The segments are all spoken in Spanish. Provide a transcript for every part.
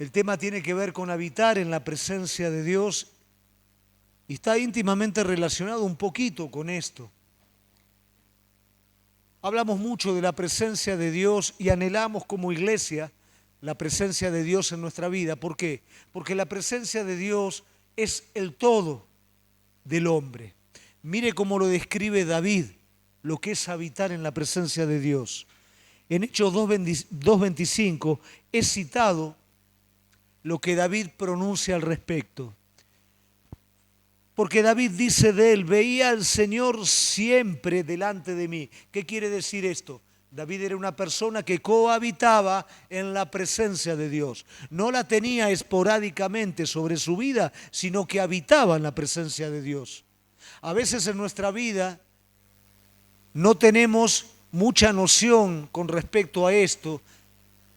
El tema tiene que ver con habitar en la presencia de Dios y está íntimamente relacionado un poquito con esto. Hablamos mucho de la presencia de Dios y anhelamos como iglesia la presencia de Dios en nuestra vida. ¿Por qué? Porque la presencia de Dios es el todo del hombre. Mire cómo lo describe David, lo que es habitar en la presencia de Dios. En Hechos 2:25 es citado lo que David pronuncia al respecto. Porque David dice de él, veía al Señor siempre delante de mí. ¿Qué quiere decir esto? David era una persona que cohabitaba en la presencia de Dios. No la tenía esporádicamente sobre su vida, sino que habitaba en la presencia de Dios. A veces en nuestra vida no tenemos mucha noción con respecto a esto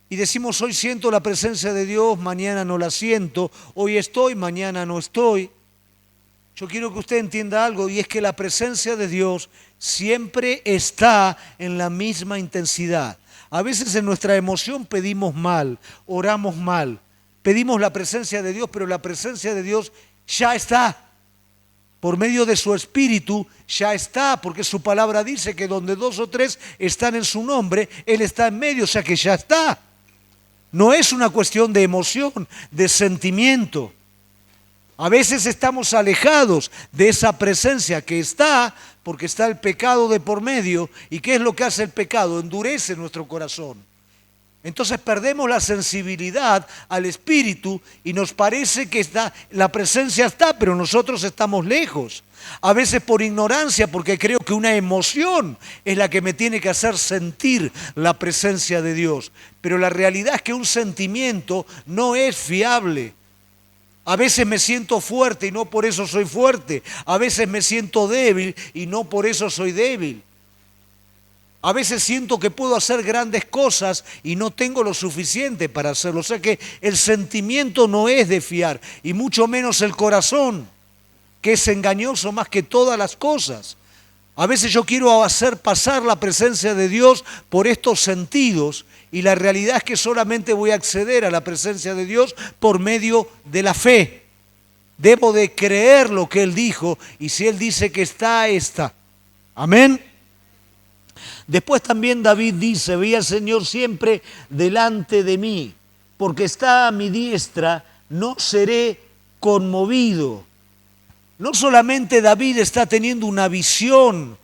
y decimos, hoy siento la presencia de Dios, mañana no la siento, hoy estoy, mañana no estoy. Yo quiero que usted entienda algo, y es que la presencia de Dios siempre está en la misma intensidad. A veces en nuestra emoción pedimos mal, oramos mal, pedimos la presencia de Dios, pero la presencia de Dios ya está. Por medio de su Espíritu ya está, porque su palabra dice que donde 2 o 3 están en su nombre, Él está en medio, o sea que ya está. No es una cuestión de emoción, de sentimiento. A veces estamos alejados de esa presencia que está, porque está el pecado de por medio. ¿Y qué es lo que hace el pecado? Endurece nuestro corazón. Entonces perdemos la sensibilidad al Espíritu y nos parece que la presencia está, pero nosotros estamos lejos. A veces por ignorancia, porque creo que una emoción es la que me tiene que hacer sentir la presencia de Dios. Pero la realidad es que un sentimiento no es fiable. A veces me siento fuerte y no por eso soy fuerte. A veces me siento débil y no por eso soy débil. A veces siento que puedo hacer grandes cosas y no tengo lo suficiente para hacerlo. O sea que el sentimiento no es de fiar, y mucho menos el corazón, que es engañoso más que todas las cosas. A veces yo quiero hacer pasar la presencia de Dios por estos sentidos, y la realidad es que solamente voy a acceder a la presencia de Dios por medio de la fe. Debo de creer lo que Él dijo, y si Él dice que está, está. Amén. Después también David dice, veía al Señor siempre delante de mí, porque está a mi diestra, no seré conmovido. No solamente David está teniendo una visión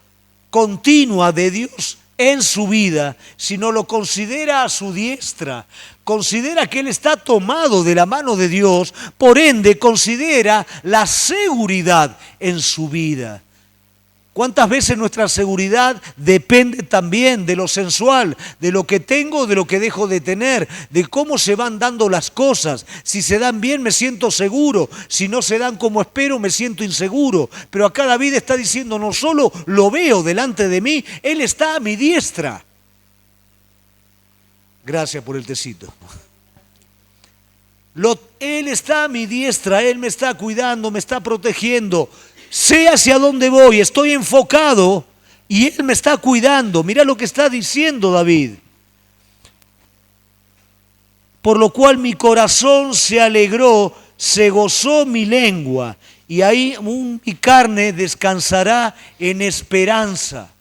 continua de Dios en su vida, sino lo considera a su diestra. Considera que él está tomado de la mano de Dios, por ende considera la seguridad en su vida. ¿Cuántas veces nuestra seguridad depende también de lo sensual, de lo que tengo, de lo que dejo de tener, de cómo se van dando las cosas? Si se dan bien me siento seguro, si no se dan como espero me siento inseguro. Pero acá David está diciendo, no solo lo veo delante de mí, Él está a mi diestra. Gracias por el tecito. Él está a mi diestra, Él me está cuidando, me está protegiendo. Sé hacia dónde voy, estoy enfocado y Él me está cuidando. Mira lo que está diciendo David. Por lo cual mi corazón se alegró, se gozó mi lengua, y ahí mi carne descansará en esperanza.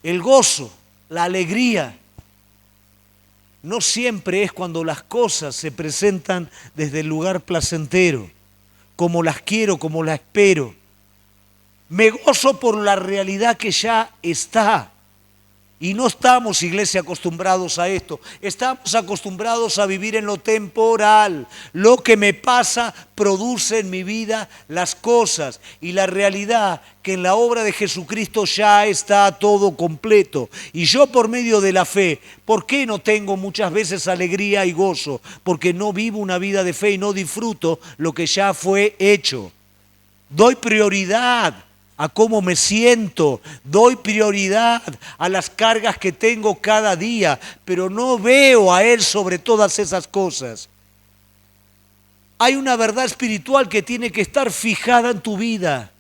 El gozo, la alegría, no siempre es cuando las cosas se presentan desde el lugar placentero, como las quiero, como las espero. Me gozo por la realidad que ya está. Y no estamos, iglesia, acostumbrados a esto. Estamos acostumbrados a vivir en lo temporal. Lo que me pasa produce en mi vida las cosas. Y la realidad que en la obra de Jesucristo ya está todo completo. Y yo por medio de la fe, ¿por qué no tengo muchas veces alegría y gozo? Porque no vivo una vida de fe y no disfruto lo que ya fue hecho. Doy prioridad a cómo me siento, doy prioridad a las cargas que tengo cada día, pero no veo a Él sobre todas esas cosas. Hay una verdad espiritual que tiene que estar fijada en tu vida.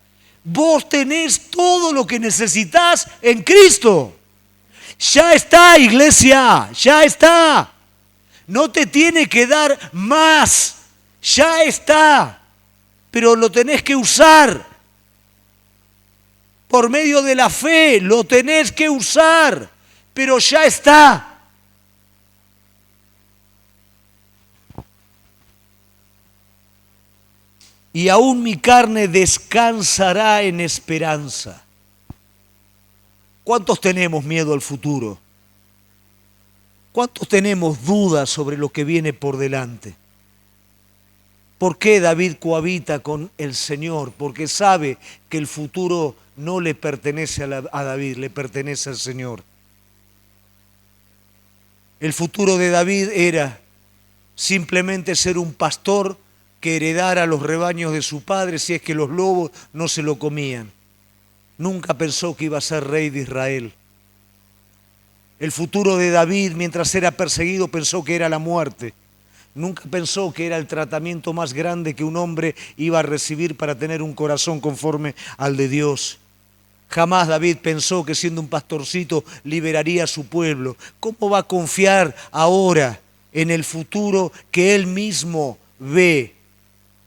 Vos tenés todo lo que necesitas en Cristo. Ya está, iglesia, ya está. No te tiene que dar más. Ya está. Pero lo tenés que usar. Por medio de la fe lo tenés que usar. Pero ya está. Y aún mi carne descansará en esperanza. ¿Cuántos tenemos miedo al futuro? ¿Cuántos tenemos dudas sobre lo que viene por delante? ¿Por qué David cohabita con el Señor? Porque sabe que el futuro no le pertenece a David, le pertenece al Señor. El futuro de David era simplemente ser un pastor que heredara los rebaños de su padre si es que los lobos no se lo comían. Nunca pensó que iba a ser rey de Israel. El futuro de David, mientras era perseguido, pensó que era la muerte. Nunca pensó que era el tratamiento más grande que un hombre iba a recibir para tener un corazón conforme al de Dios. Jamás David pensó que siendo un pastorcito liberaría a su pueblo. ¿Cómo va a confiar ahora en el futuro que él mismo ve?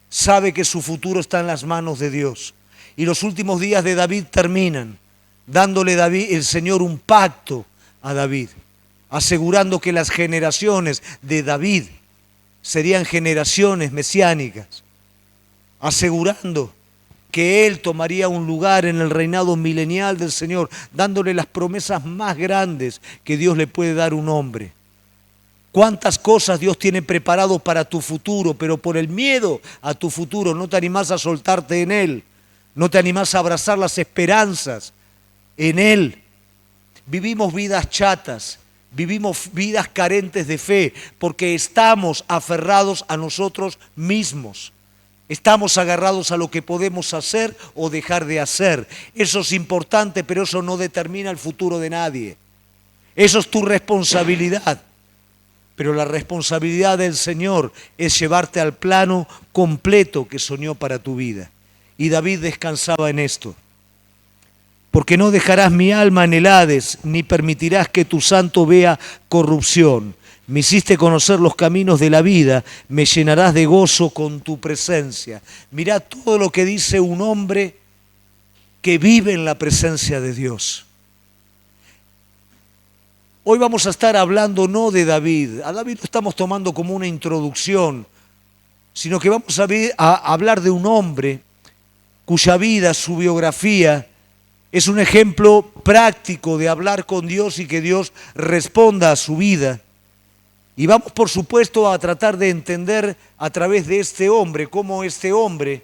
Sabe que su futuro está en las manos de Dios. Y los últimos días de David terminan dándole el Señor un pacto a David, asegurando que las generaciones de David serían generaciones mesiánicas, asegurando que él tomaría un lugar en el reinado milenial del Señor, dándole las promesas más grandes que Dios le puede dar a un hombre. Cuántas cosas Dios tiene preparado para tu futuro, pero por el miedo a tu futuro no te animás a soltarte en Él, no te animás a abrazar las esperanzas en Él. Vivimos vidas chatas, vivimos vidas carentes de fe, porque estamos aferrados a nosotros mismos. Estamos agarrados a lo que podemos hacer o dejar de hacer. Eso es importante, pero eso no determina el futuro de nadie. Eso es tu responsabilidad. Pero la responsabilidad del Señor es llevarte al plano completo que soñó para tu vida. Y David descansaba en esto. Porque no dejarás mi alma en el Hades, ni permitirás que tu santo vea corrupción. Me hiciste conocer los caminos de la vida, me llenarás de gozo con tu presencia. Mirá todo lo que dice un hombre que vive en la presencia de Dios. Hoy vamos a estar hablando no de David. A David lo estamos tomando como una introducción, sino que vamos a hablar de un hombre cuya vida, su biografía, es un ejemplo práctico de hablar con Dios y que Dios responda a su vida. Y vamos, por supuesto, a tratar de entender a través de este hombre cómo este hombre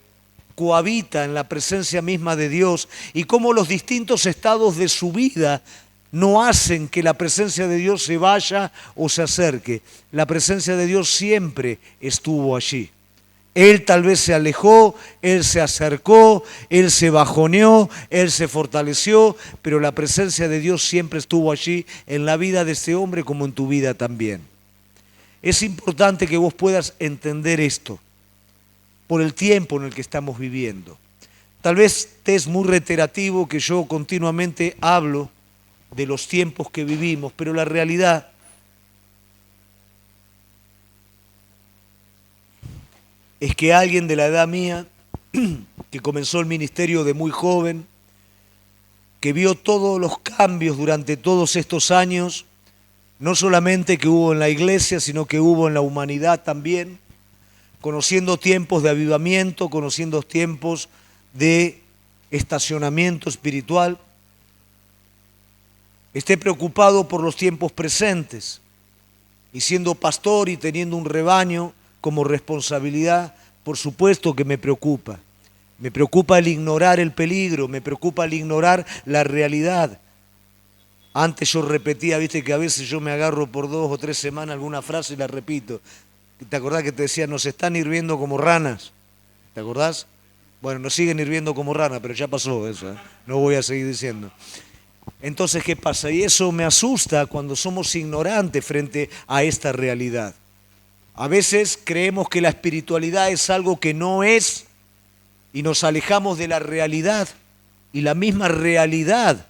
cohabita en la presencia misma de Dios y cómo los distintos estados de su vida no hacen que la presencia de Dios se vaya o se acerque. La presencia de Dios siempre estuvo allí. Él tal vez se alejó, él se acercó, él se bajoneó, él se fortaleció, pero la presencia de Dios siempre estuvo allí en la vida de este hombre como en tu vida también. Es importante que vos puedas entender esto por el tiempo en el que estamos viviendo. Tal vez te es muy reiterativo que yo continuamente hablo de los tiempos que vivimos, pero la realidad es que alguien de la edad mía, que comenzó el ministerio de muy joven, que vio todos los cambios durante todos estos años, no solamente que hubo en la iglesia, sino que hubo en la humanidad también, conociendo tiempos de avivamiento, conociendo tiempos de estacionamiento espiritual, esté preocupado por los tiempos presentes y siendo pastor y teniendo un rebaño como responsabilidad, por supuesto que me preocupa. Me preocupa el ignorar el peligro, me preocupa el ignorar la realidad. Antes yo repetía, viste que a veces yo me agarro por 2 o 3 semanas alguna frase y la repito. ¿Te acordás que te decía, nos están hirviendo como ranas? ¿Te acordás? Bueno, nos siguen hirviendo como ranas, pero ya pasó eso, ¿eh? No voy a seguir diciendo. Entonces, ¿qué pasa? Y eso me asusta cuando somos ignorantes frente a esta realidad. A veces creemos que la espiritualidad es algo que no es y nos alejamos de la realidad. Y la misma realidad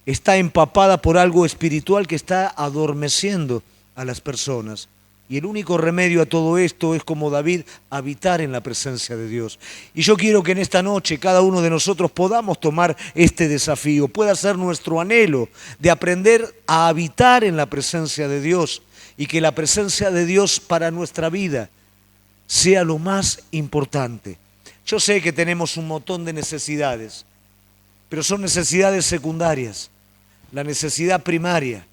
está empapada por algo espiritual que está adormeciendo a las personas. Y el único remedio a todo esto es, como David, habitar en la presencia de Dios. Y yo quiero que en esta noche cada uno de nosotros podamos tomar este desafío, pueda ser nuestro anhelo de aprender a habitar en la presencia de Dios y que la presencia de Dios para nuestra vida sea lo más importante. Yo sé que tenemos un montón de necesidades, pero son necesidades secundarias. La necesidad primaria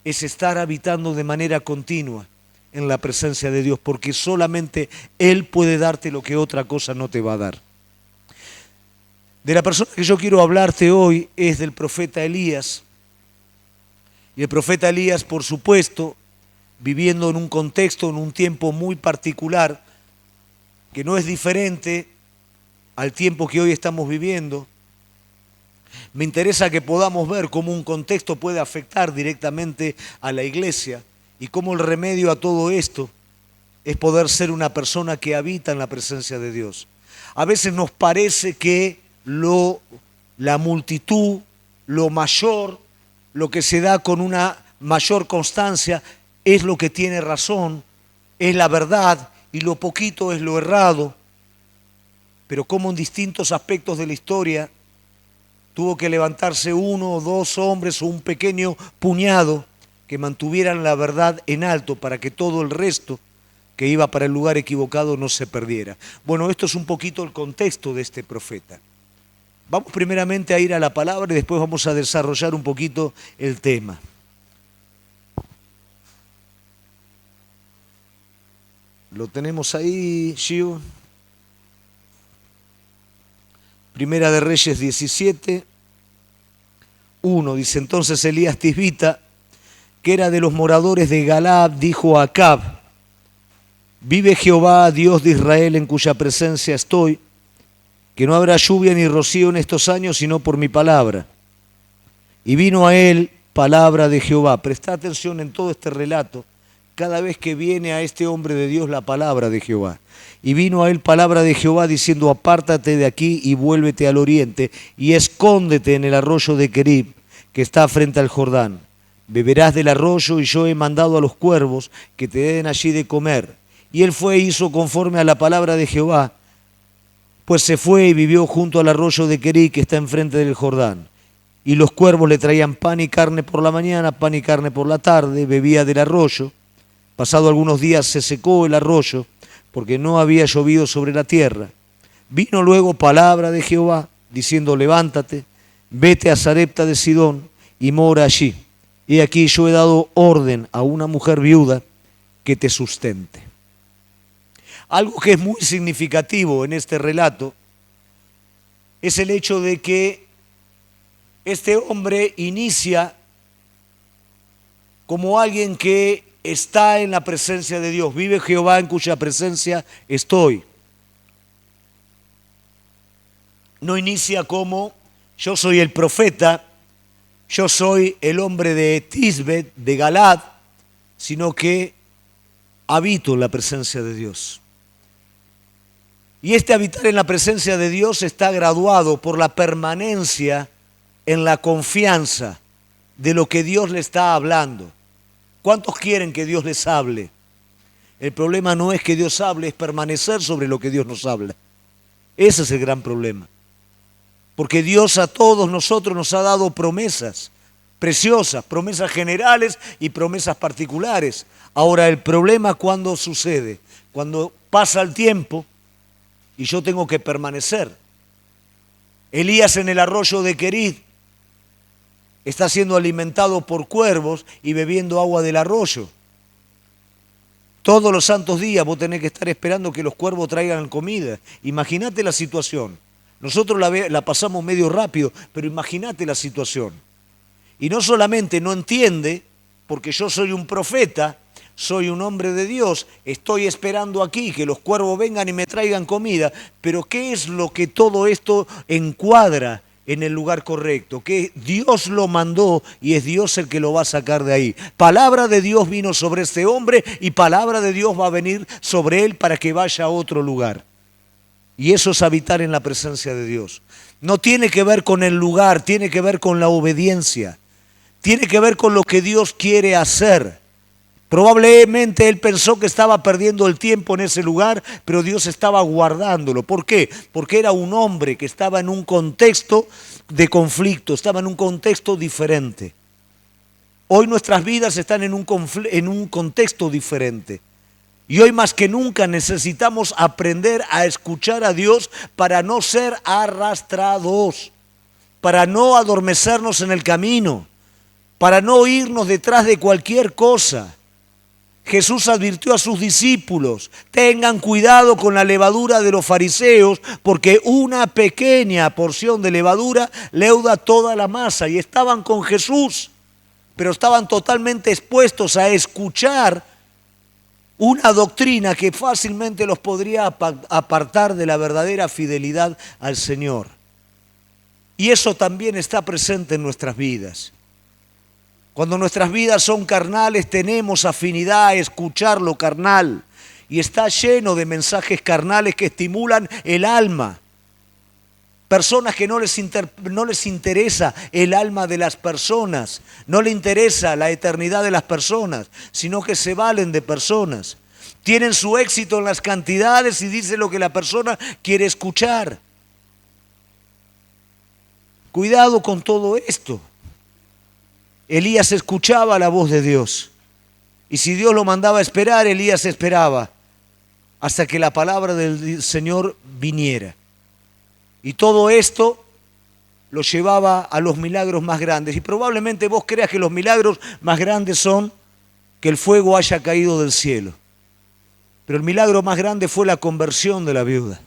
es estar habitando de manera continua en la presencia de Dios, porque solamente Él puede darte lo que otra cosa no te va a dar. De la persona que yo quiero hablarte hoy es del profeta Elías. Y el profeta Elías, por supuesto, viviendo en un contexto, en un tiempo muy particular, que no es diferente al tiempo que hoy estamos viviendo, me interesa que podamos ver cómo un contexto puede afectar directamente a la iglesia y cómo el remedio a todo esto es poder ser una persona que habita en la presencia de Dios. A veces nos parece que la multitud, lo mayor, lo que se da con una mayor constancia es lo que tiene razón, es la verdad, y lo poquito es lo errado. Pero como en distintos aspectos de la historia tuvo que levantarse uno o dos hombres o un pequeño puñado que mantuvieran la verdad en alto para que todo el resto que iba para el lugar equivocado no se perdiera. Bueno, esto es un poquito el contexto de este profeta. Vamos primeramente a ir a la palabra y después vamos a desarrollar un poquito el tema. Lo tenemos ahí, Gio. Primera de Reyes 17, 1, dice: entonces Elías Tisbita, que era de los moradores de Galaad, dijo a Acab: vive Jehová, Dios de Israel, en cuya presencia estoy, que no habrá lluvia ni rocío en estos años, sino por mi palabra. Y vino a él palabra de Jehová. Presta atención en todo este relato, cada vez que viene a este hombre de Dios la palabra de Jehová. Y vino a él palabra de Jehová diciendo: apártate de aquí y vuélvete al oriente y escóndete en el arroyo de Querib, que está frente al Jordán. Beberás del arroyo, y yo he mandado a los cuervos que te den allí de comer. Y él fue e hizo conforme a la palabra de Jehová, pues se fue y vivió junto al arroyo de Querib, que está enfrente del Jordán. Y los cuervos le traían pan y carne por la mañana, pan y carne por la tarde, bebía del arroyo. Pasado algunos días se secó el arroyo, porque no había llovido sobre la tierra. Vino luego palabra de Jehová, diciendo: levántate, vete a Sarepta de Sidón y mora allí. Y aquí yo he dado orden a una mujer viuda que te sustente. Algo que es muy significativo en este relato es el hecho de que este hombre inicia como alguien que está en la presencia de Dios. Vive Jehová, en cuya presencia estoy. No inicia como: yo soy el profeta, yo soy el hombre de Tisbet, de Galaad, sino que habito en la presencia de Dios. Y este habitar en la presencia de Dios está graduado por la permanencia en la confianza de lo que Dios le está hablando. ¿Cuántos quieren que Dios les hable? El problema no es que Dios hable, es permanecer sobre lo que Dios nos habla. Ese es el gran problema. Porque Dios a todos nosotros nos ha dado promesas preciosas, promesas generales y promesas particulares. Ahora, el problema cuando sucede, cuando pasa el tiempo y yo tengo que permanecer. Elías en el arroyo de Querib está siendo alimentado por cuervos y bebiendo agua del arroyo. Todos los santos días vos tenés que estar esperando que los cuervos traigan comida. Imagínate la situación. Nosotros la pasamos medio rápido, pero imagínate la situación. Y no solamente no entiende, porque yo soy un profeta, soy un hombre de Dios, estoy esperando aquí que los cuervos vengan y me traigan comida, pero ¿qué es lo que todo esto encuadra en el lugar correcto? Que Dios lo mandó y es Dios el que lo va a sacar de ahí. Palabra de Dios vino sobre este hombre y palabra de Dios va a venir sobre él para que vaya a otro lugar. Y eso es habitar en la presencia de Dios. No tiene que ver con el lugar, tiene que ver con la obediencia. Tiene que ver con lo que Dios quiere hacer. Probablemente él pensó que estaba perdiendo el tiempo en ese lugar, pero Dios estaba guardándolo. ¿Por qué? Porque era un hombre que estaba en un contexto de conflicto, estaba en un contexto diferente. Hoy nuestras vidas están en un contexto diferente. Y hoy más que nunca necesitamos aprender a escuchar a Dios para no ser arrastrados, para no adormecernos en el camino, para no irnos detrás de cualquier cosa. Jesús advirtió a sus discípulos: tengan cuidado con la levadura de los fariseos, porque una pequeña porción de levadura leuda toda la masa. Y estaban con Jesús, pero estaban totalmente expuestos a escuchar una doctrina que fácilmente los podría apartar de la verdadera fidelidad al Señor. Y eso también está presente en nuestras vidas. Cuando nuestras vidas son carnales, tenemos afinidad a escuchar lo carnal. Y está lleno de mensajes carnales que estimulan el alma. Personas que no les interesa el alma de las personas, no les interesa la eternidad de las personas, sino que se valen de personas. Tienen su éxito en las cantidades y dicen lo que la persona quiere escuchar. Cuidado con todo esto. Elías escuchaba la voz de Dios. Y si Dios lo mandaba a esperar, Elías esperaba hasta que la palabra del Señor viniera. Y todo esto lo llevaba a los milagros más grandes. Y probablemente vos creas que los milagros más grandes son que el fuego haya caído del cielo. Pero el milagro más grande fue la conversión de la viuda.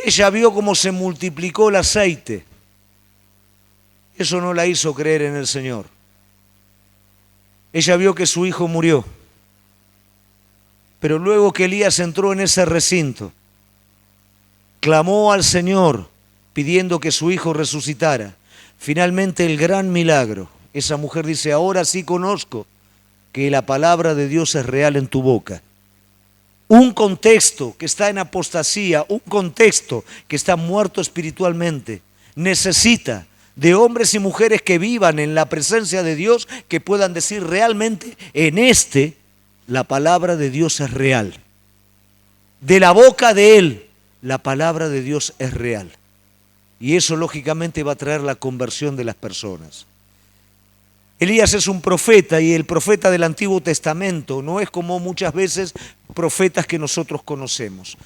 Ella vio cómo se multiplicó el aceite. Eso no la hizo creer en el Señor. Ella vio que su hijo murió. Pero luego que Elías entró en ese recinto, clamó al Señor pidiendo que su hijo resucitara. Finalmente el gran milagro. Esa mujer dice: ahora sí conozco que la palabra de Dios es real en tu boca. Un contexto que está en apostasía, un contexto que está muerto espiritualmente, necesita de hombres y mujeres que vivan en la presencia de Dios, que puedan decir realmente: en la palabra de Dios es real. De la boca de Él, la palabra de Dios es real. Y eso lógicamente va a traer la conversión de las personas. Elías es un profeta, y el profeta del Antiguo Testamento no es como muchas veces profetas que nosotros conocemos.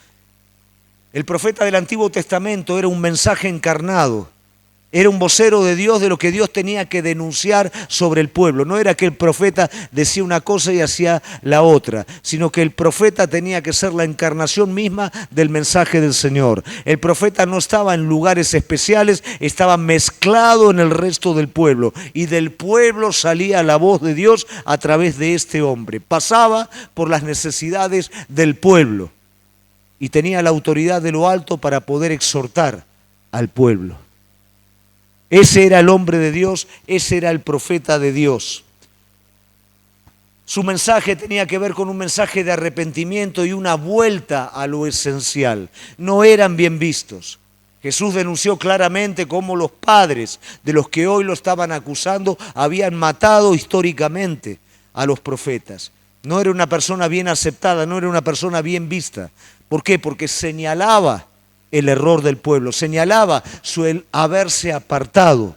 El profeta del Antiguo Testamento era un mensaje encarnado. Era un vocero de Dios, de lo que Dios tenía que denunciar sobre el pueblo. No era que el profeta decía una cosa y hacía la otra, sino que el profeta tenía que ser la encarnación misma del mensaje del Señor. El profeta no estaba en lugares especiales, estaba mezclado en el resto del pueblo. Y del pueblo salía la voz de Dios a través de este hombre. Pasaba por las necesidades del pueblo y tenía la autoridad de lo alto para poder exhortar al pueblo. Ese era el hombre de Dios, ese era el profeta de Dios. Su mensaje tenía que ver con un mensaje de arrepentimiento y una vuelta a lo esencial. No eran bien vistos. Jesús denunció claramente cómo los padres de los que hoy lo estaban acusando habían matado históricamente a los profetas. No era una persona bien aceptada, no era una persona bien vista. ¿Por qué? Porque señalaba el error del pueblo, señalaba su haberse apartado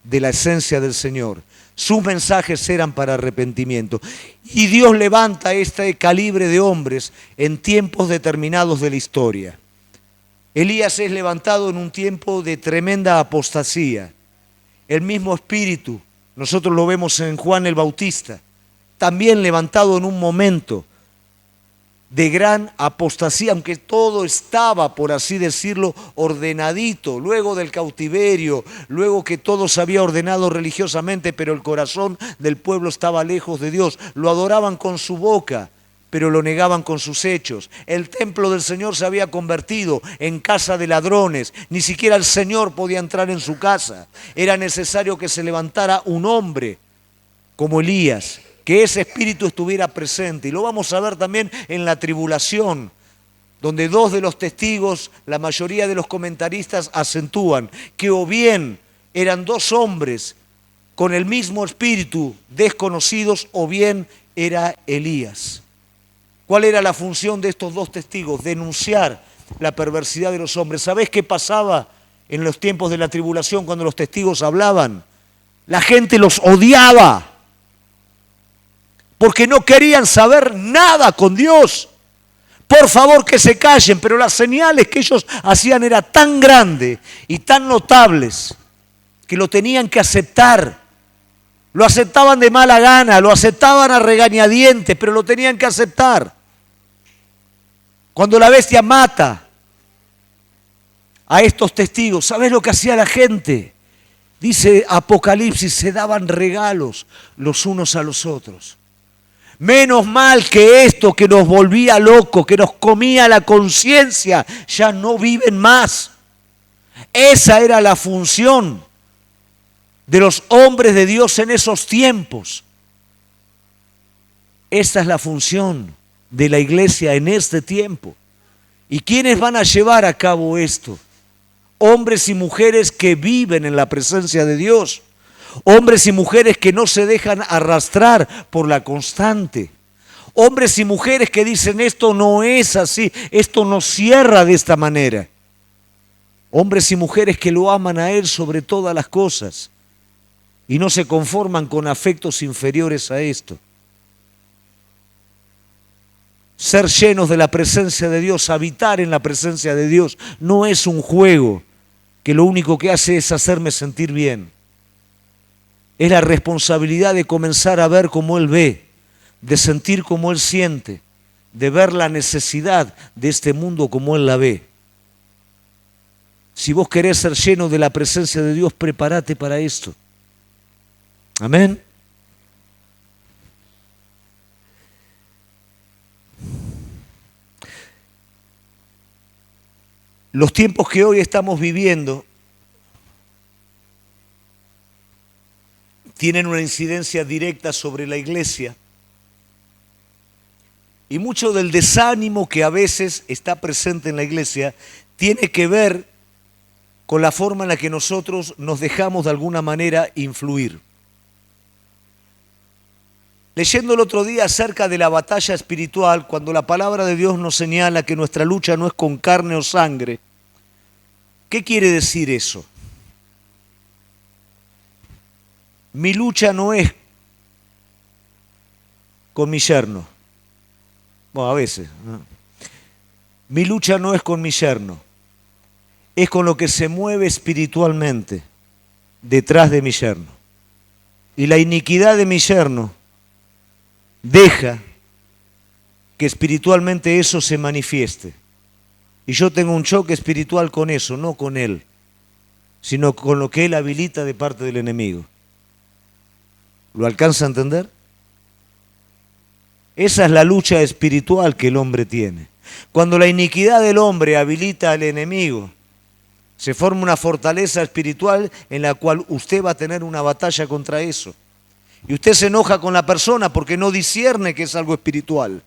de la esencia del Señor. Sus mensajes eran para arrepentimiento. Y Dios levanta este calibre de hombres en tiempos determinados de la historia. Elías es levantado en un tiempo de tremenda apostasía. El mismo espíritu, nosotros lo vemos en Juan el Bautista, también levantado en un momento de gran apostasía, aunque todo estaba, por así decirlo, ordenadito, luego del cautiverio, luego que todo se había ordenado religiosamente, pero el corazón del pueblo estaba lejos de Dios. Lo adoraban con su boca, pero lo negaban con sus hechos. El templo del Señor se había convertido en casa de ladrones, ni siquiera el Señor podía entrar en su casa. Era necesario que se levantara un hombre como Elías, que ese espíritu estuviera presente. Y lo vamos a ver también en la tribulación, donde dos de los testigos, la mayoría de los comentaristas acentúan que o bien eran dos hombres con el mismo espíritu desconocidos o bien era Elías. ¿Cuál era la función de estos dos testigos? Denunciar la perversidad de los hombres. ¿Sabés qué pasaba en los tiempos de la tribulación cuando los testigos hablaban? La gente los odiaba porque no querían saber nada con Dios. Por favor que se callen, pero las señales que ellos hacían eran tan grandes y tan notables que lo tenían que aceptar. Lo aceptaban de mala gana, lo aceptaban a regañadientes, pero lo tenían que aceptar. Cuando la bestia mata a estos testigos, ¿sabes lo que hacía la gente? Dice Apocalipsis, se daban regalos los unos a los otros. Menos mal que esto que nos volvía locos, que nos comía la conciencia, ya no viven más. Esa era la función de los hombres de Dios en esos tiempos. Esta es la función de la iglesia en este tiempo. ¿Y quiénes van a llevar a cabo esto? Hombres y mujeres que viven en la presencia de Dios. Hombres y mujeres que no se dejan arrastrar por la constante. Hombres y mujeres que dicen esto no es así, esto no cierra de esta manera. Hombres y mujeres que lo aman a Él sobre todas las cosas y no se conforman con afectos inferiores a esto. Ser llenos de la presencia de Dios, habitar en la presencia de Dios, no es un juego que lo único que hace es hacerme sentir bien. Es la responsabilidad de comenzar a ver como Él ve, de sentir como Él siente, de ver la necesidad de este mundo como Él la ve. Si vos querés ser lleno de la presencia de Dios, prepárate para esto. Amén. Los tiempos que hoy estamos viviendo tienen una incidencia directa sobre la iglesia y mucho del desánimo que a veces está presente en la iglesia tiene que ver con la forma en la que nosotros nos dejamos de alguna manera influir. Leyendo el otro día acerca de la batalla espiritual, cuando la palabra de Dios nos señala que nuestra lucha no es con carne o sangre, ¿qué quiere decir eso? Mi lucha no es con mi yerno. Bueno, a veces. ¿No? Mi lucha no es con mi yerno. Es con lo que se mueve espiritualmente detrás de mi yerno. Y la iniquidad de mi yerno deja que espiritualmente eso se manifieste. Y yo tengo un choque espiritual con eso, no con él, sino con lo que él habilita de parte del enemigo. ¿Lo alcanza a entender? Esa es la lucha espiritual que el hombre tiene. Cuando la iniquidad del hombre habilita al enemigo, se forma una fortaleza espiritual en la cual usted va a tener una batalla contra eso. Y usted se enoja con la persona porque no discierne que es algo espiritual.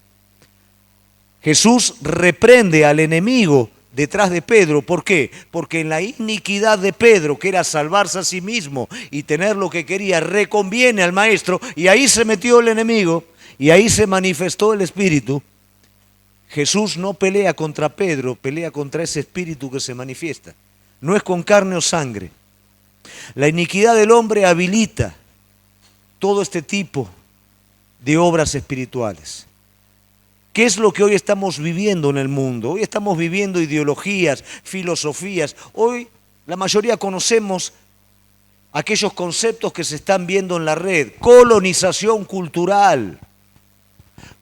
Jesús reprende al enemigo detrás de Pedro. ¿Por qué? Porque en la iniquidad de Pedro, que era salvarse a sí mismo y tener lo que quería, reconviene al maestro, y ahí se metió el enemigo y ahí se manifestó el espíritu. Jesús no pelea contra Pedro, pelea contra ese espíritu que se manifiesta. No es con carne o sangre. La iniquidad del hombre habilita todo este tipo de obras espirituales. ¿Qué es lo que hoy estamos viviendo en el mundo? Hoy estamos viviendo ideologías, filosofías. Hoy la mayoría conocemos aquellos conceptos que se están viendo en la red. Colonización cultural,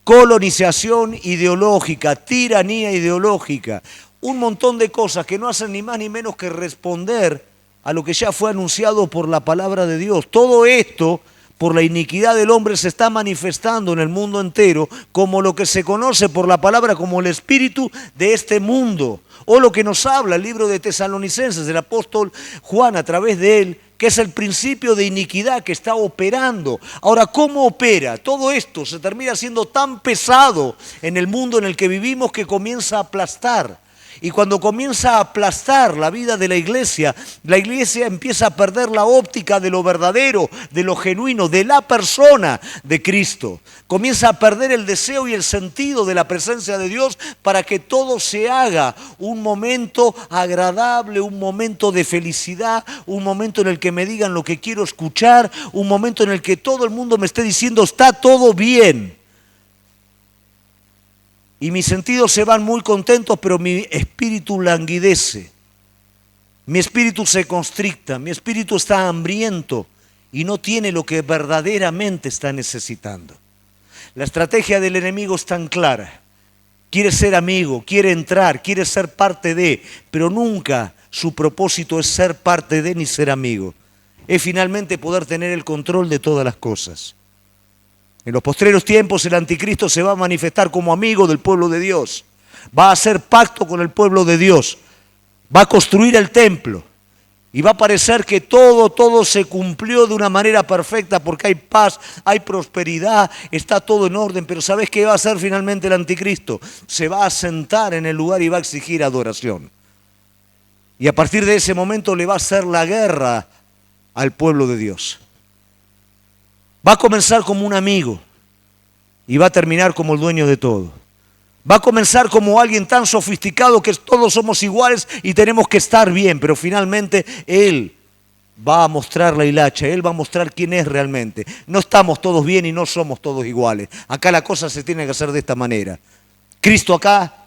colonización ideológica, tiranía ideológica. Un montón de cosas que no hacen ni más ni menos que responder a lo que ya fue anunciado por la palabra de Dios. Todo esto, por la iniquidad del hombre, se está manifestando en el mundo entero como lo que se conoce por la palabra como el espíritu de este mundo, o lo que nos habla el libro de Tesalonicenses, del apóstol Juan a través de él, que es el principio de iniquidad que está operando. Ahora, ¿cómo opera? Todo esto se termina siendo tan pesado en el mundo en el que vivimos que comienza a aplastar. Y cuando comienza a aplastar la vida de la iglesia empieza a perder la óptica de lo verdadero, de lo genuino, de la persona de Cristo. Comienza a perder el deseo y el sentido de la presencia de Dios para que todo se haga un momento agradable, un momento de felicidad, un momento en el que me digan lo que quiero escuchar, un momento en el que todo el mundo me esté diciendo está todo bien. Y mis sentidos se van muy contentos, pero mi espíritu languidece. Mi espíritu se constricta, mi espíritu está hambriento y no tiene lo que verdaderamente está necesitando. La estrategia del enemigo es tan clara. Quiere ser amigo, quiere entrar, quiere ser parte de, pero nunca su propósito es ser parte de ni ser amigo. Es finalmente poder tener el control de todas las cosas. En los postreros tiempos el anticristo se va a manifestar como amigo del pueblo de Dios. Va a hacer pacto con el pueblo de Dios. Va a construir el templo. Y va a parecer que todo se cumplió de una manera perfecta porque hay paz, hay prosperidad, está todo en orden. Pero ¿sabes qué va a hacer finalmente el anticristo? Se va a sentar en el lugar y va a exigir adoración. Y a partir de ese momento le va a hacer la guerra al pueblo de Dios. Va a comenzar como un amigo y va a terminar como el dueño de todo. Va a comenzar como alguien tan sofisticado que todos somos iguales y tenemos que estar bien, pero finalmente Él va a mostrar la hilacha, Él va a mostrar quién es realmente. No estamos todos bien y no somos todos iguales. Acá la cosa se tiene que hacer de esta manera. Cristo acá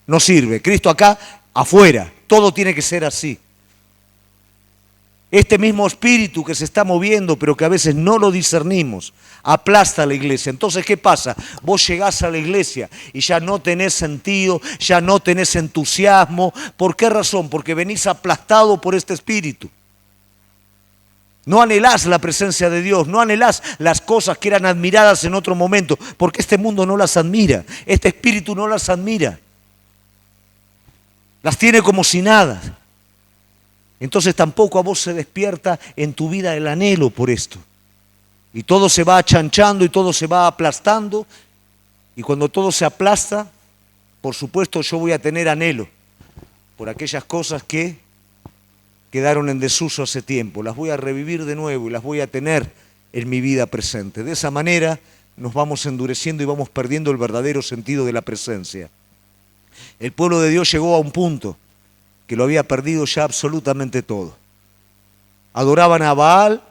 no sirve, Cristo acá afuera, todo tiene que ser así. Este mismo espíritu que se está moviendo, pero que a veces no lo discernimos, aplasta a la iglesia. Entonces, ¿qué pasa? Vos llegás a la iglesia y ya no tenés sentido, ya no tenés entusiasmo. ¿Por qué razón? Porque venís aplastado por este espíritu. No anhelás la presencia de Dios, no anhelás las cosas que eran admiradas en otro momento, porque este mundo no las admira, este espíritu no las admira. Las tiene como si nada. Entonces tampoco a vos se despierta en tu vida el anhelo por esto. Y todo se va achanchando y todo se va aplastando. Y cuando todo se aplasta, por supuesto yo voy a tener anhelo por aquellas cosas que quedaron en desuso hace tiempo. Las voy a revivir de nuevo y las voy a tener en mi vida presente. De esa manera nos vamos endureciendo y vamos perdiendo el verdadero sentido de la presencia. El pueblo de Dios llegó a un punto que lo había perdido ya absolutamente todo. Adoraban a Baal,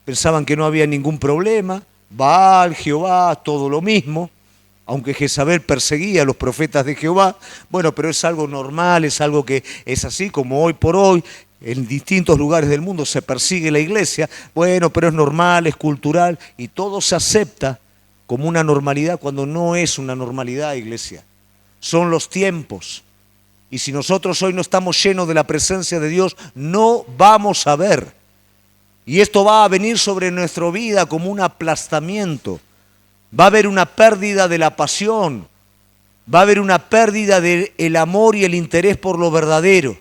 pensaban que no había ningún problema. Baal, Jehová, todo lo mismo. Aunque Jezabel perseguía a los profetas de Jehová. Bueno, pero es algo normal, es algo que es así como hoy por hoy. En distintos lugares del mundo se persigue la iglesia. Bueno, pero es normal, es cultural. Y todo se acepta como una normalidad cuando no es una normalidad, iglesia. Son los tiempos. Y si nosotros hoy no estamos llenos de la presencia de Dios, no vamos a ver. Y esto va a venir sobre nuestra vida como un aplastamiento. Va a haber una pérdida de la pasión. Va a haber una pérdida del amor y el interés por lo verdadero.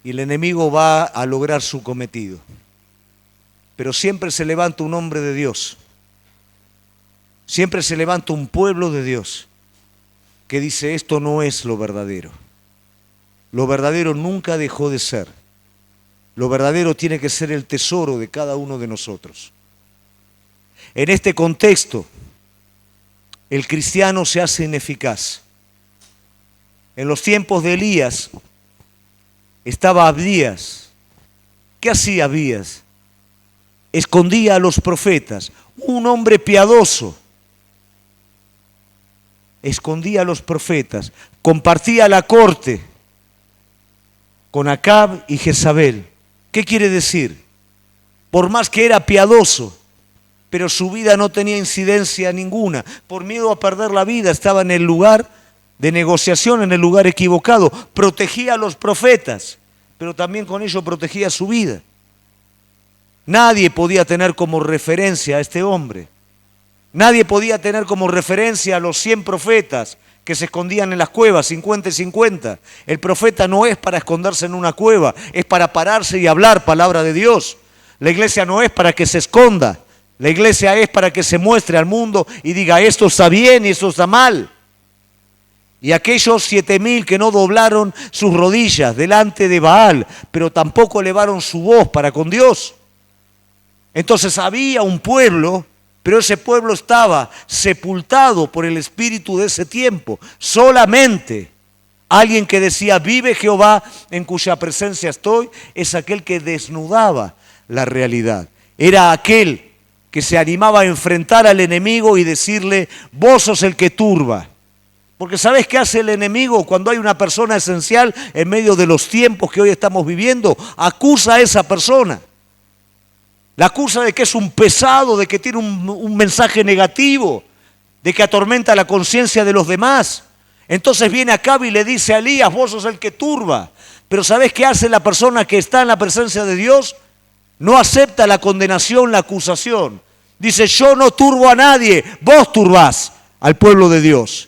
Y el enemigo va a lograr su cometido. Pero siempre se levanta un hombre de Dios. Siempre se levanta un pueblo de Dios que dice esto no es lo verdadero. Lo verdadero nunca dejó de ser. Lo verdadero tiene que ser el tesoro de cada uno de nosotros. En este contexto, el cristiano se hace ineficaz. En los tiempos de Elías estaba Abdías. ¿Qué hacía Abdías? Escondía a los profetas. Un hombre piadoso. Escondía a los profetas, compartía la corte con Acab y Jezabel. ¿Qué quiere decir? Por más que era piadoso, pero su vida no tenía incidencia ninguna. Por miedo a perder la vida, estaba en el lugar de negociación, en el lugar equivocado. Protegía a los profetas, pero también con ello protegía su vida. Nadie podía tener como referencia a este hombre. Nadie podía tener como referencia a los 100 profetas que se escondían en las cuevas, 50 y 50. El profeta no es para esconderse en una cueva, es para pararse y hablar palabra de Dios. La iglesia no es para que se esconda, la iglesia es para que se muestre al mundo y diga esto está bien y esto está mal. Y aquellos 7.000 que no doblaron sus rodillas delante de Baal, pero tampoco elevaron su voz para con Dios. Entonces había un pueblo, pero ese pueblo estaba sepultado por el espíritu de ese tiempo. Solamente alguien que decía, vive Jehová, en cuya presencia estoy, es aquel que desnudaba la realidad. Era aquel que se animaba a enfrentar al enemigo y decirle, vos sos el que turba. Porque ¿sabés qué hace el enemigo cuando hay una persona esencial en medio de los tiempos que hoy estamos viviendo? Acusa a esa persona. La acusa de que es un pesado, de que tiene un mensaje negativo, de que atormenta la conciencia de los demás. Entonces viene Acabe y le dice a Elías, vos sos el que turba. Pero ¿sabés qué hace la persona que está en la presencia de Dios? No acepta la condenación, la acusación. Dice, yo no turbo a nadie, vos turbás al pueblo de Dios.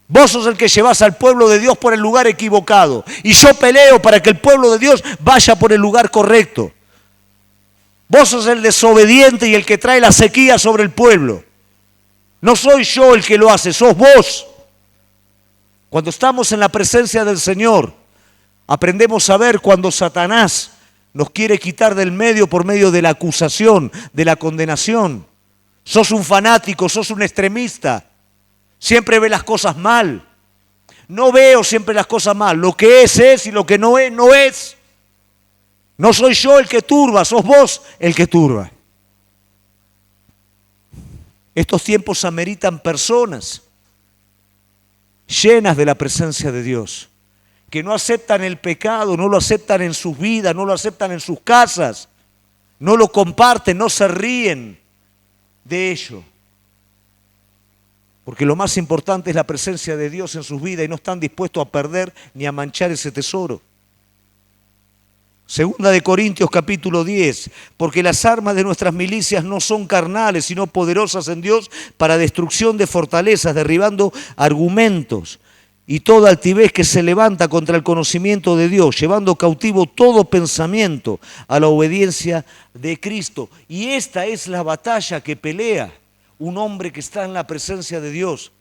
Vos sos el que llevás al pueblo de Dios por el lugar equivocado. Y yo peleo para que el pueblo de Dios vaya por el lugar correcto. Vos sos el desobediente y el que trae la sequía sobre el pueblo. No soy yo el que lo hace, sos vos. Cuando estamos en la presencia del Señor, aprendemos a ver cuando Satanás nos quiere quitar del medio por medio de la acusación, de la condenación. Sos un fanático, sos un extremista. Siempre ve las cosas mal. No veo siempre las cosas mal. Lo que es y lo que no es, no es. No soy yo el que turba, sos vos el que turba. Estos tiempos ameritan personas llenas de la presencia de Dios, que no aceptan el pecado, no lo aceptan en sus vidas, no lo aceptan en sus casas, no lo comparten, no se ríen de ello. Porque lo más importante es la presencia de Dios en sus vidas y no están dispuestos a perder ni a manchar ese tesoro. Segunda de Corintios capítulo 10, porque las armas de nuestras milicias no son carnales, sino poderosas en Dios para destrucción de fortalezas, derribando argumentos y toda altivez que se levanta contra el conocimiento de Dios, llevando cautivo todo pensamiento a la obediencia de Cristo. Y esta es la batalla que pelea un hombre que está en la presencia de Dios.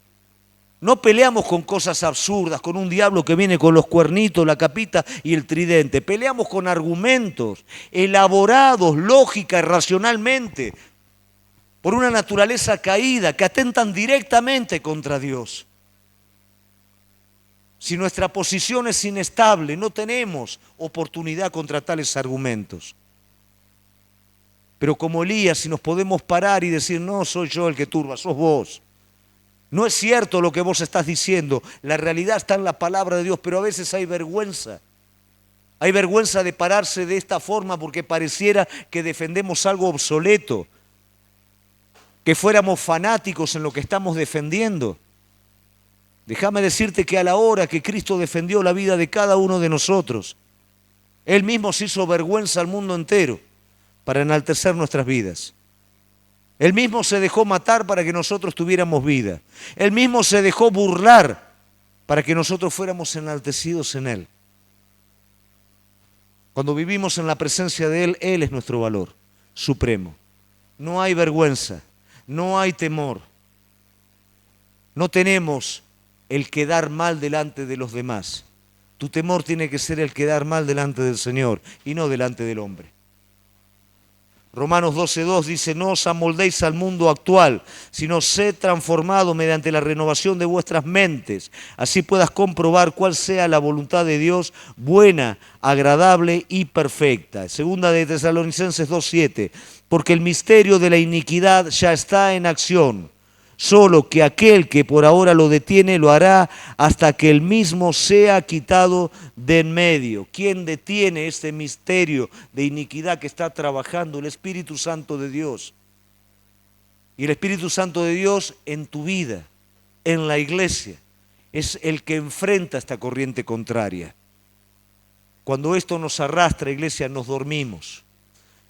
No peleamos con cosas absurdas, con un diablo que viene con los cuernitos, la capita y el tridente. Peleamos con argumentos elaborados, lógica y racionalmente, por una naturaleza caída que atentan directamente contra Dios. Si nuestra posición es inestable, no tenemos oportunidad contra tales argumentos. Pero como Elías, si nos podemos parar y decir, no soy yo el que turba, sos vos. No es cierto lo que vos estás diciendo, la realidad está en la palabra de Dios, pero a veces hay vergüenza. Hay vergüenza de pararse de esta forma porque pareciera que defendemos algo obsoleto, que fuéramos fanáticos en lo que estamos defendiendo. Déjame decirte que a la hora que Cristo defendió la vida de cada uno de nosotros, Él mismo se hizo vergüenza al mundo entero para enaltecer nuestras vidas. Él mismo se dejó matar para que nosotros tuviéramos vida. Él mismo se dejó burlar para que nosotros fuéramos enaltecidos en Él. Cuando vivimos en la presencia de Él, Él es nuestro valor supremo. No hay vergüenza, no hay temor. No tenemos el quedar mal delante de los demás. Tu temor tiene que ser el quedar mal delante del Señor y no delante del hombre. Romanos 12:2 dice, no os amoldéis al mundo actual, sino sed transformado mediante la renovación de vuestras mentes. Así puedas comprobar cuál sea la voluntad de Dios, buena, agradable y perfecta. Segunda de Tesalonicenses 2:7, porque el misterio de la iniquidad ya está en acción. Solo que aquel que por ahora lo detiene lo hará hasta que el mismo sea quitado de en medio. ¿Quién detiene este misterio de iniquidad que está trabajando? El Espíritu Santo de Dios. Y el Espíritu Santo de Dios en tu vida, en la iglesia, es el que enfrenta esta corriente contraria. Cuando esto nos arrastra, iglesia, nos dormimos.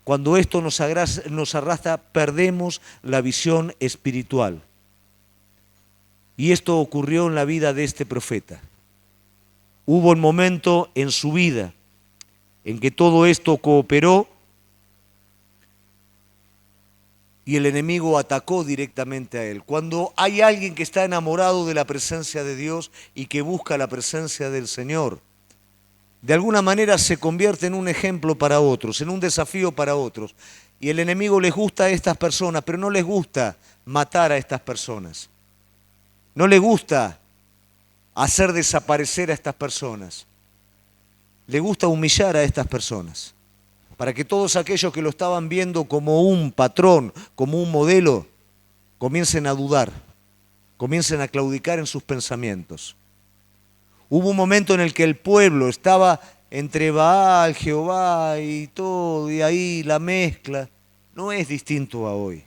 Cuando esto nos arrastra, perdemos la visión espiritual. Y esto ocurrió en la vida de este profeta. Hubo un momento en su vida en que todo esto cooperó y el enemigo atacó directamente a él. Cuando hay alguien que está enamorado de la presencia de Dios y que busca la presencia del Señor, de alguna manera se convierte en un ejemplo para otros, en un desafío para otros. Y el enemigo les gusta a estas personas, pero no les gusta matar a estas personas. No le gusta hacer desaparecer a estas personas. Le gusta humillar a estas personas, para que todos aquellos que lo estaban viendo como un patrón, como un modelo, comiencen a dudar, comiencen a claudicar en sus pensamientos. Hubo un momento en el que el pueblo estaba entre Baal, Jehová y todo, y ahí la mezcla. No es distinto a hoy.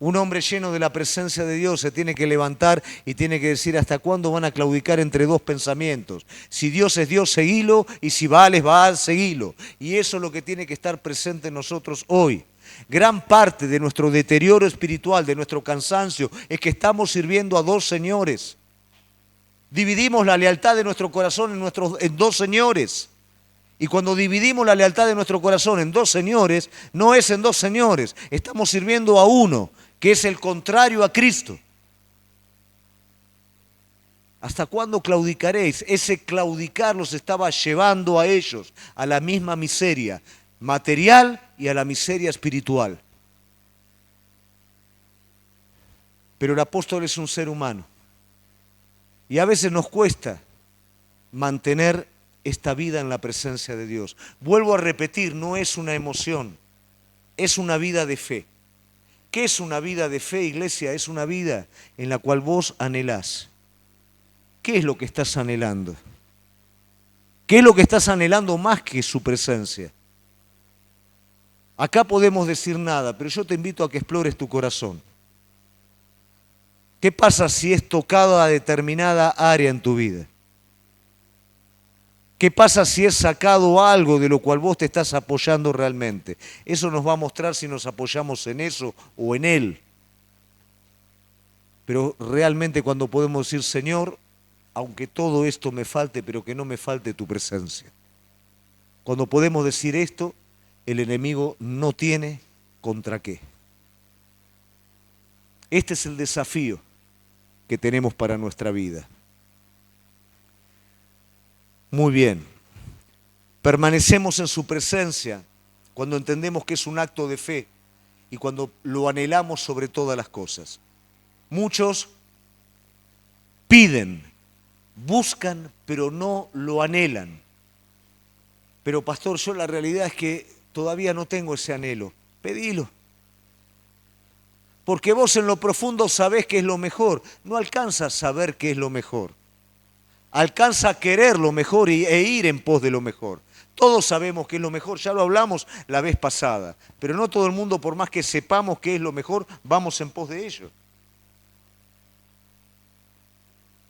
Un hombre lleno de la presencia de Dios se tiene que levantar y tiene que decir hasta cuándo van a claudicar entre dos pensamientos. Si Dios es Dios, seguilo, y si Baal es Baal, seguilo. Y eso es lo que tiene que estar presente en nosotros hoy. Gran parte de nuestro deterioro espiritual, de nuestro cansancio, es que estamos sirviendo a dos señores. Dividimos la lealtad de nuestro corazón en dos señores. Y cuando dividimos la lealtad de nuestro corazón en dos señores, no es en dos señores, estamos sirviendo a uno, que es el contrario a Cristo. ¿Hasta cuándo claudicaréis? Ese claudicar los estaba llevando a ellos a la misma miseria material y a la miseria espiritual. Pero el apóstol es un ser humano. Y a veces nos cuesta mantener esta vida en la presencia de Dios. Vuelvo a repetir, no es una emoción, es una vida de fe. ¿Qué es una vida de fe, iglesia? Es una vida en la cual vos anhelás. ¿Qué es lo que estás anhelando? ¿Qué es lo que estás anhelando más que su presencia? Acá podemos decir nada, pero yo te invito a que explores tu corazón. ¿Qué pasa si es tocado a determinada área en tu vida? ¿Qué pasa si es sacado algo de lo cual vos te estás apoyando realmente? Eso nos va a mostrar si nos apoyamos en eso o en Él. Pero realmente cuando podemos decir, Señor, aunque todo esto me falte, pero que no me falte tu presencia. Cuando podemos decir esto, el enemigo no tiene contra qué. Este es el desafío que tenemos para nuestra vida. Muy bien. Permanecemos en su presencia cuando entendemos que es un acto de fe y cuando lo anhelamos sobre todas las cosas. Muchos piden, buscan, pero no lo anhelan. Pero pastor, yo la realidad es que todavía no tengo ese anhelo. Pedilo. Porque vos en lo profundo sabés qué es lo mejor. No alcanza a saber qué es lo mejor. Alcanza a querer lo mejor e ir en pos de lo mejor. Todos sabemos qué es lo mejor, ya lo hablamos la vez pasada. Pero no todo el mundo, por más que sepamos qué es lo mejor, vamos en pos de ello.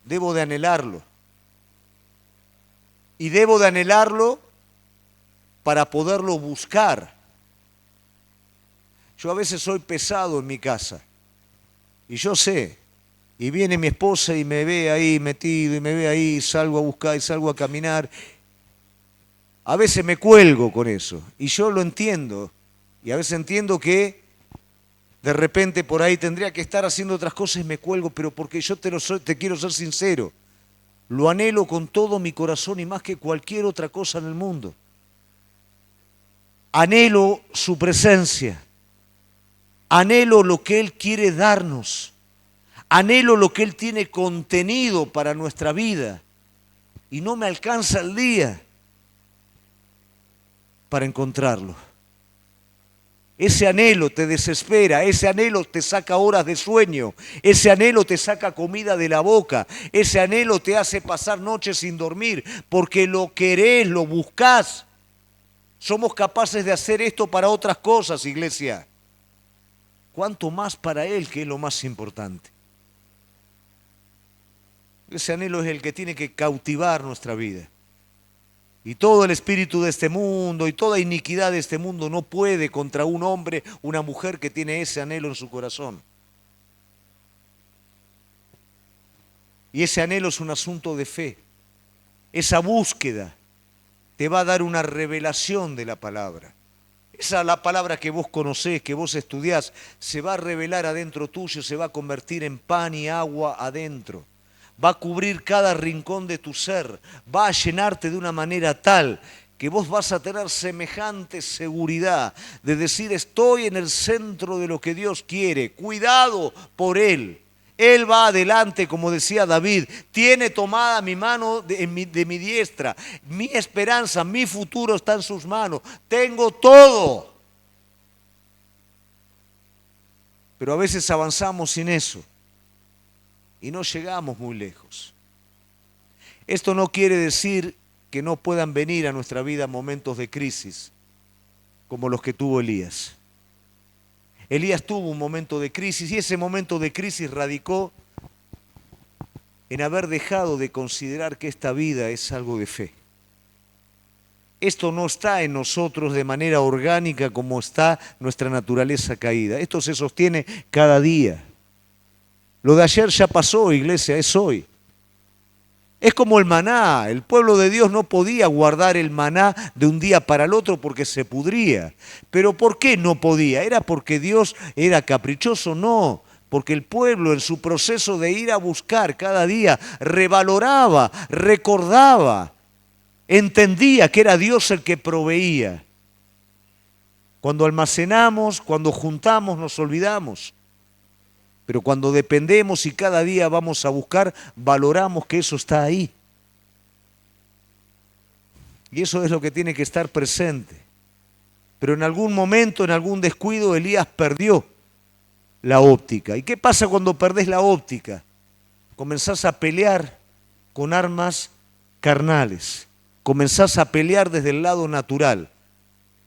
Debo de anhelarlo. Y debo de anhelarlo para poderlo buscar. Yo a veces soy pesado en mi casa, y yo sé, y viene mi esposa y me ve ahí metido, y me ve ahí, y salgo a buscar, y salgo a caminar. A veces me cuelgo con eso, y yo lo entiendo, y a veces entiendo que de repente por ahí tendría que estar haciendo otras cosas y me cuelgo, pero porque yo te quiero ser sincero, lo anhelo con todo mi corazón y más que cualquier otra cosa en el mundo. Anhelo su presencia. Anhelo lo que Él quiere darnos. Anhelo lo que Él tiene contenido para nuestra vida. Y no me alcanza el día para encontrarlo. Ese anhelo te desespera, ese anhelo te saca horas de sueño, ese anhelo te saca comida de la boca, ese anhelo te hace pasar noches sin dormir, porque lo querés, lo buscás. Somos capaces de hacer esto para otras cosas, iglesia. ¿Cuánto más para Él, que es lo más importante? Ese anhelo es el que tiene que cautivar nuestra vida. Y todo el espíritu de este mundo y toda iniquidad de este mundo no puede contra un hombre, una mujer que tiene ese anhelo en su corazón. Y ese anhelo es un asunto de fe. Esa búsqueda te va a dar una revelación de la palabra. Esa es la palabra que vos conocés, que vos estudiás, se va a revelar adentro tuyo, se va a convertir en pan y agua adentro. Va a cubrir cada rincón de tu ser, va a llenarte de una manera tal que vos vas a tener semejante seguridad de decir estoy en el centro de lo que Dios quiere, cuidado por Él. Él va adelante, como decía David, tiene tomada mi mano de mi diestra, mi esperanza, mi futuro está en sus manos, tengo todo. Pero a veces avanzamos sin eso y no llegamos muy lejos. Esto no quiere decir que no puedan venir a nuestra vida momentos de crisis como los que tuvo Elías. Elías tuvo un momento de crisis y ese momento de crisis radicó en haber dejado de considerar que esta vida es algo de fe. Esto no está en nosotros de manera orgánica como está nuestra naturaleza caída. Esto se sostiene cada día. Lo de ayer ya pasó, iglesia, es hoy. Es como el maná, el pueblo de Dios no podía guardar el maná de un día para el otro porque se pudría. ¿Pero por qué no podía? ¿Era porque Dios era caprichoso? No, porque el pueblo en su proceso de ir a buscar cada día revaloraba, recordaba, entendía que era Dios el que proveía. Cuando almacenamos, cuando juntamos, nos olvidamos. Pero cuando dependemos y cada día vamos a buscar, valoramos que eso está ahí. Y eso es lo que tiene que estar presente. Pero en algún momento, en algún descuido, Elías perdió la óptica. ¿Y qué pasa cuando perdés la óptica? Comenzás a pelear con armas carnales. Comenzás a pelear desde el lado natural.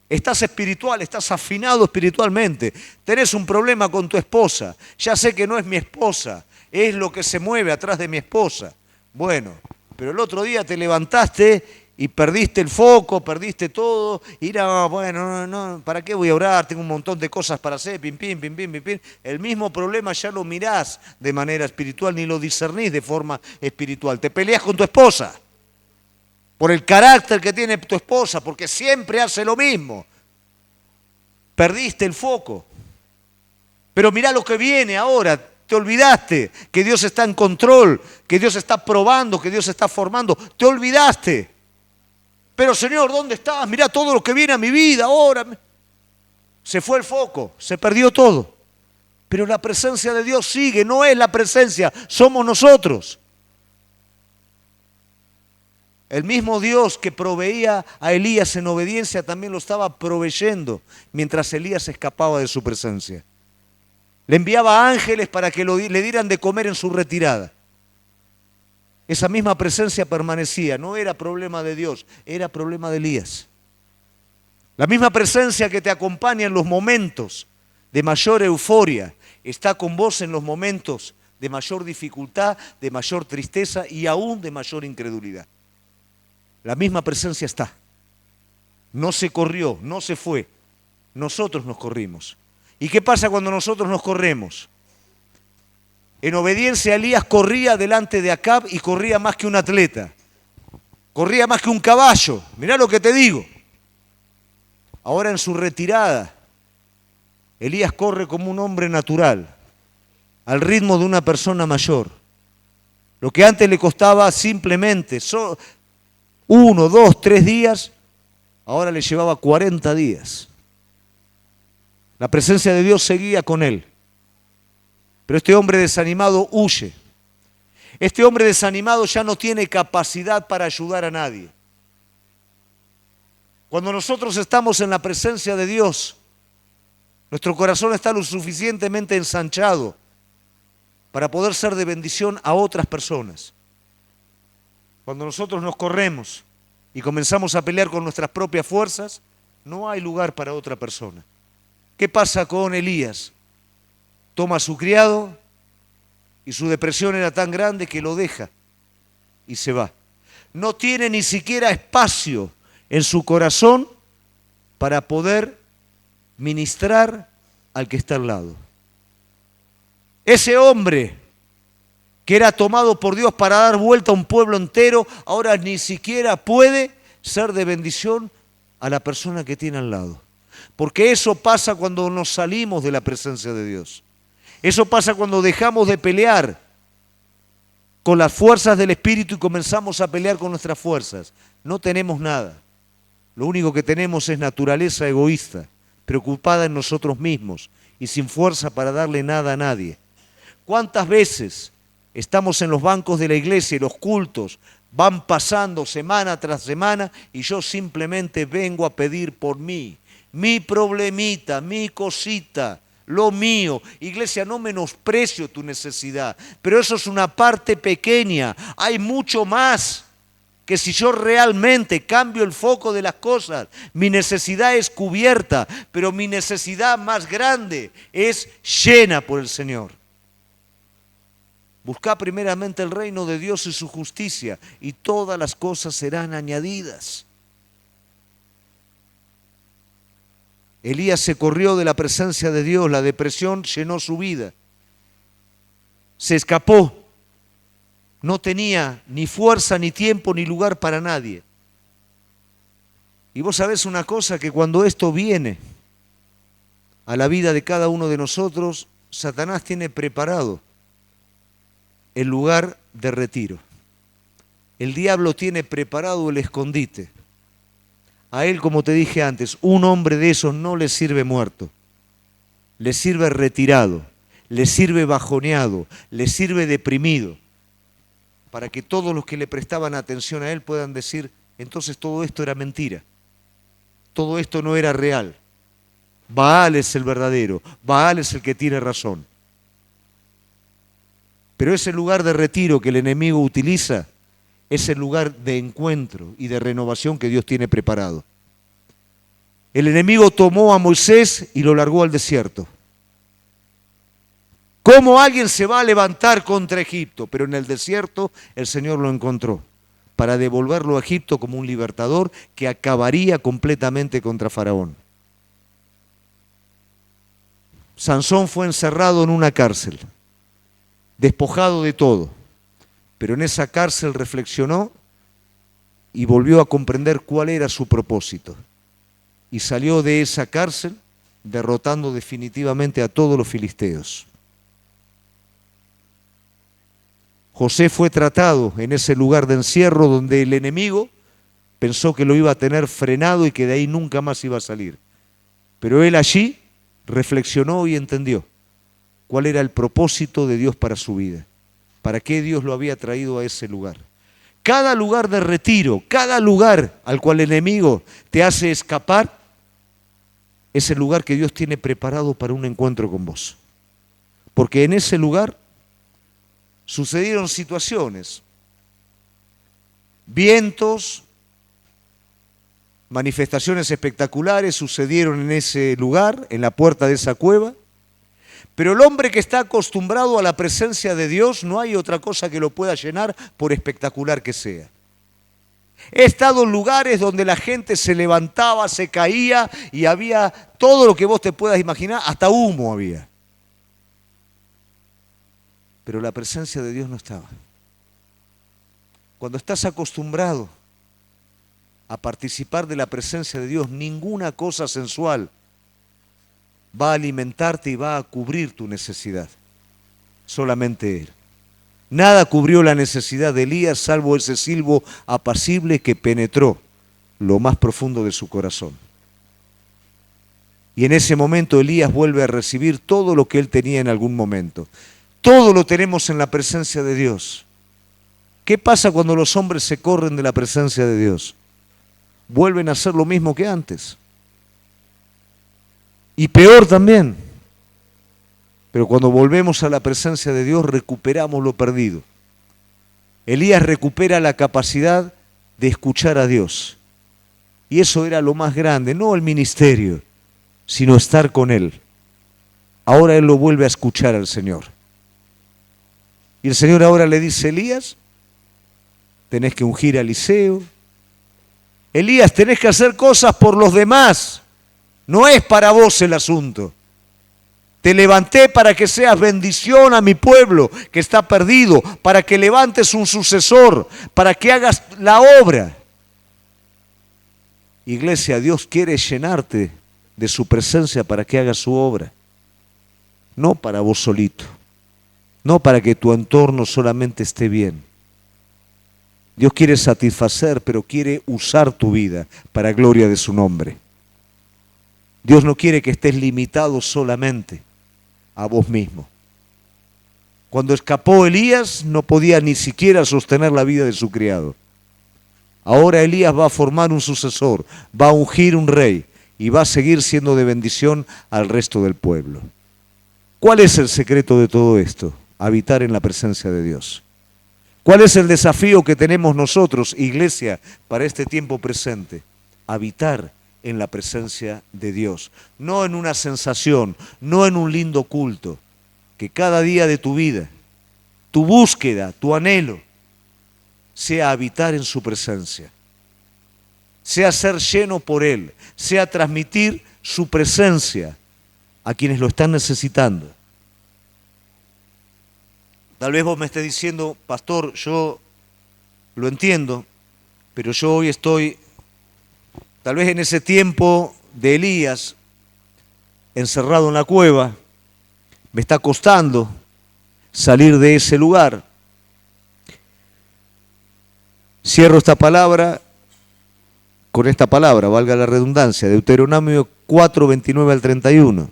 Estás espiritual, estás afinado espiritualmente. Tenés un problema con tu esposa. Ya sé que no es mi esposa, es lo que se mueve atrás de mi esposa. Bueno, pero el otro día te levantaste y perdiste el foco, perdiste todo. Y no, bueno, no, ¿para qué voy a orar? Tengo un montón de cosas para hacer, pim, pim, pim, pim, pim, pim. El mismo problema ya lo mirás de manera espiritual, ni lo discernís de forma espiritual. Te peleas con tu esposa. Por el carácter que tiene tu esposa, porque siempre hace lo mismo. Perdiste el foco. Pero mirá lo que viene ahora. Te olvidaste que Dios está en control, que Dios está probando, que Dios está formando. Te olvidaste. Pero Señor, ¿dónde estás? Mirá todo lo que viene a mi vida ahora. Se fue el foco, se perdió todo. Pero la presencia de Dios sigue, no es la presencia, somos nosotros. El mismo Dios que proveía a Elías en obediencia también lo estaba proveyendo mientras Elías escapaba de su presencia. Le enviaba ángeles para que le dieran de comer en su retirada. Esa misma presencia permanecía, no era problema de Dios, era problema de Elías. La misma presencia que te acompaña en los momentos de mayor euforia, está con vos en los momentos de mayor dificultad, de mayor tristeza y aún de mayor incredulidad. La misma presencia está. No se corrió, no se fue. Nosotros nos corrimos. ¿Y qué pasa cuando nosotros nos corremos? En obediencia, Elías corría delante de Acab y corría más que un atleta. Corría más que un caballo. Mirá lo que te digo. Ahora en su retirada, Elías corre como un hombre natural, al ritmo de una persona mayor. Lo que antes le costaba simplemente 1, 2, 3 días, ahora le llevaba 40 días. La presencia de Dios seguía con él. Pero este hombre desanimado huye. Este hombre desanimado ya no tiene capacidad para ayudar a nadie. Cuando nosotros estamos en la presencia de Dios, nuestro corazón está lo suficientemente ensanchado para poder ser de bendición a otras personas. Cuando nosotros nos corremos y comenzamos a pelear con nuestras propias fuerzas, no hay lugar para otra persona. ¿Qué pasa con Elías? Toma a su criado y su depresión era tan grande que lo deja y se va. No tiene ni siquiera espacio en su corazón para poder ministrar al que está al lado. Ese hombre que era tomado por Dios para dar vuelta a un pueblo entero, ahora ni siquiera puede ser de bendición a la persona que tiene al lado. Porque eso pasa cuando nos salimos de la presencia de Dios. Eso pasa cuando dejamos de pelear con las fuerzas del Espíritu y comenzamos a pelear con nuestras fuerzas. No tenemos nada. Lo único que tenemos es naturaleza egoísta, preocupada en nosotros mismos y sin fuerza para darle nada a nadie. ¿Cuántas veces estamos en los bancos de la iglesia y los cultos van pasando semana tras semana y yo simplemente vengo a pedir por mí, mi problemita, mi cosita, lo mío? Iglesia, no menosprecio tu necesidad, pero eso es una parte pequeña. Hay mucho más que si yo realmente cambio el foco de las cosas, mi necesidad es cubierta, pero mi necesidad más grande es llena por el Señor. Buscad primeramente el reino de Dios y su justicia, y todas las cosas serán añadidas. Elías se corrió de la presencia de Dios, la depresión llenó su vida. Se escapó, no tenía ni fuerza, ni tiempo, ni lugar para nadie. Y vos sabés una cosa, que cuando esto viene a la vida de cada uno de nosotros, Satanás tiene preparado el lugar de retiro. El diablo tiene preparado el escondite. A él, como te dije antes, un hombre de esos no le sirve muerto, le sirve retirado, le sirve bajoneado, le sirve deprimido, para que todos los que le prestaban atención a él puedan decir: entonces todo esto era mentira, todo esto no era real. Baal es el verdadero, Baal es el que tiene razón. Pero ese lugar de retiro que el enemigo utiliza es el lugar de encuentro y de renovación que Dios tiene preparado. El enemigo tomó a Moisés y lo largó al desierto. ¿Cómo alguien se va a levantar contra Egipto? Pero en el desierto el Señor lo encontró para devolverlo a Egipto como un libertador que acabaría completamente contra Faraón. Sansón fue encerrado en una cárcel, despojado de todo, pero en esa cárcel reflexionó y volvió a comprender cuál era su propósito. Y salió de esa cárcel derrotando definitivamente a todos los filisteos. José fue tratado en ese lugar de encierro donde el enemigo pensó que lo iba a tener frenado y que de ahí nunca más iba a salir. Pero él allí reflexionó y entendió cuál era el propósito de Dios para su vida, para qué Dios lo había traído a ese lugar. Cada lugar de retiro, cada lugar al cual el enemigo te hace escapar, es el lugar que Dios tiene preparado para un encuentro con vos. Porque en ese lugar sucedieron situaciones, vientos, manifestaciones espectaculares sucedieron en ese lugar, en la puerta de esa cueva. Pero el hombre que está acostumbrado a la presencia de Dios, no hay otra cosa que lo pueda llenar por espectacular que sea. He estado en lugares donde la gente se levantaba, se caía y había todo lo que vos te puedas imaginar, hasta humo había. Pero la presencia de Dios no estaba. Cuando estás acostumbrado a participar de la presencia de Dios, ninguna cosa sensual va a alimentarte y va a cubrir tu necesidad. Solamente Él. Nada cubrió la necesidad de Elías salvo ese silbo apacible que penetró lo más profundo de su corazón. Y en ese momento Elías vuelve a recibir todo lo que él tenía en algún momento. Todo lo tenemos en la presencia de Dios. ¿Qué pasa cuando los hombres se corren de la presencia de Dios? Vuelven a hacer lo mismo que antes. Y peor también. Pero cuando volvemos a la presencia de Dios, recuperamos lo perdido. Elías recupera la capacidad de escuchar a Dios. Y eso era lo más grande, no el ministerio, sino estar con Él. Ahora él lo vuelve a escuchar al Señor. Y el Señor ahora le dice: Elías, tenés que ungir a Eliseo. Elías, tenés que hacer cosas por los demás. No es para vos el asunto. Te levanté para que seas bendición a mi pueblo que está perdido, para que levantes un sucesor, para que hagas la obra. Iglesia, Dios quiere llenarte de su presencia para que haga su obra. No para vos solito, no para que tu entorno solamente esté bien. Dios quiere satisfacer, pero quiere usar tu vida para gloria de su nombre. Dios no quiere que estés limitado solamente a vos mismo. Cuando escapó Elías, no podía ni siquiera sostener la vida de su criado. Ahora Elías va a formar un sucesor, va a ungir un rey y va a seguir siendo de bendición al resto del pueblo. ¿Cuál es el secreto de todo esto? Habitar en la presencia de Dios. ¿Cuál es el desafío que tenemos nosotros, iglesia, para este tiempo presente? Habitar en la presencia de Dios. No en una sensación, no en un lindo culto. Que cada día de tu vida, tu búsqueda, tu anhelo, sea habitar en su presencia. Sea ser lleno por Él, sea transmitir su presencia a quienes lo están necesitando. Tal vez vos me estés diciendo, pastor, yo lo entiendo, pero yo hoy estoy, tal vez en ese tiempo de Elías, encerrado en la cueva, me está costando salir de ese lugar. Cierro esta palabra con esta palabra, valga la redundancia, Deuteronomio 4, 29 al 31.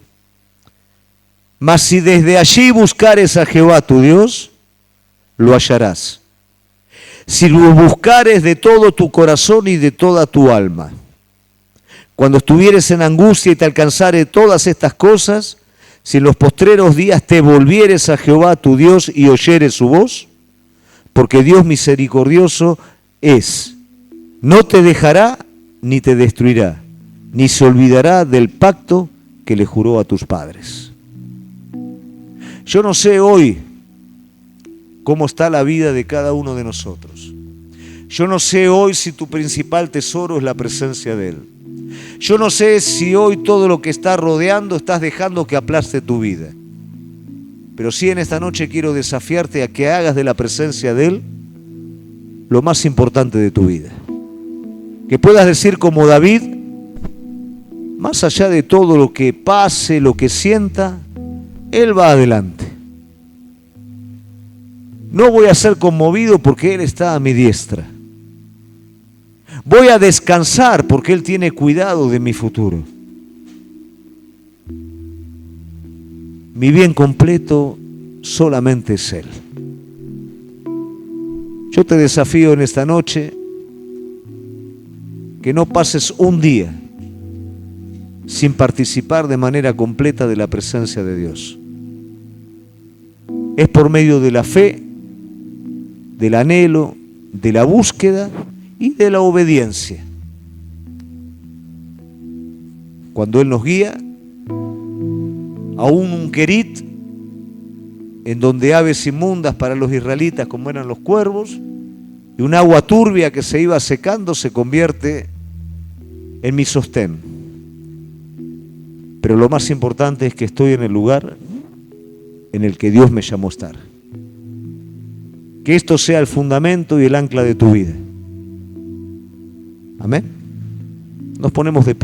Mas si desde allí buscares a Jehová tu Dios, lo hallarás. Si lo buscares de todo tu corazón y de toda tu alma. Cuando estuvieres en angustia y te alcanzare todas estas cosas, si en los postreros días te volvieres a Jehová tu Dios y oyeres su voz, porque Dios misericordioso es, no te dejará ni te destruirá, ni se olvidará del pacto que le juró a tus padres. Yo no sé hoy cómo está la vida de cada uno de nosotros. Yo no sé hoy si tu principal tesoro es la presencia de Él. Yo no sé si hoy todo lo que está rodeando estás dejando que aplaste tu vida. Pero sí en esta noche quiero desafiarte a que hagas de la presencia de Él lo más importante de tu vida. Que puedas decir como David, más allá de todo lo que pase, lo que sienta, Él va adelante. No voy a ser conmovido porque Él está a mi diestra. Voy a descansar porque Él tiene cuidado de mi futuro. Mi bien completo solamente es Él. Yo te desafío en esta noche que no pases un día sin participar de manera completa de la presencia de Dios. Es por medio de la fe, del anhelo, de la búsqueda y de la obediencia. Cuando Él nos guía a un querit en donde aves inmundas para los israelitas como eran los cuervos y un agua turbia que se iba secando se convierte en mi sostén. Pero lo más importante es que estoy en el lugar en el que Dios me llamó a estar. Que esto sea el fundamento y el ancla de tu vida. Amén. Nos ponemos de pie.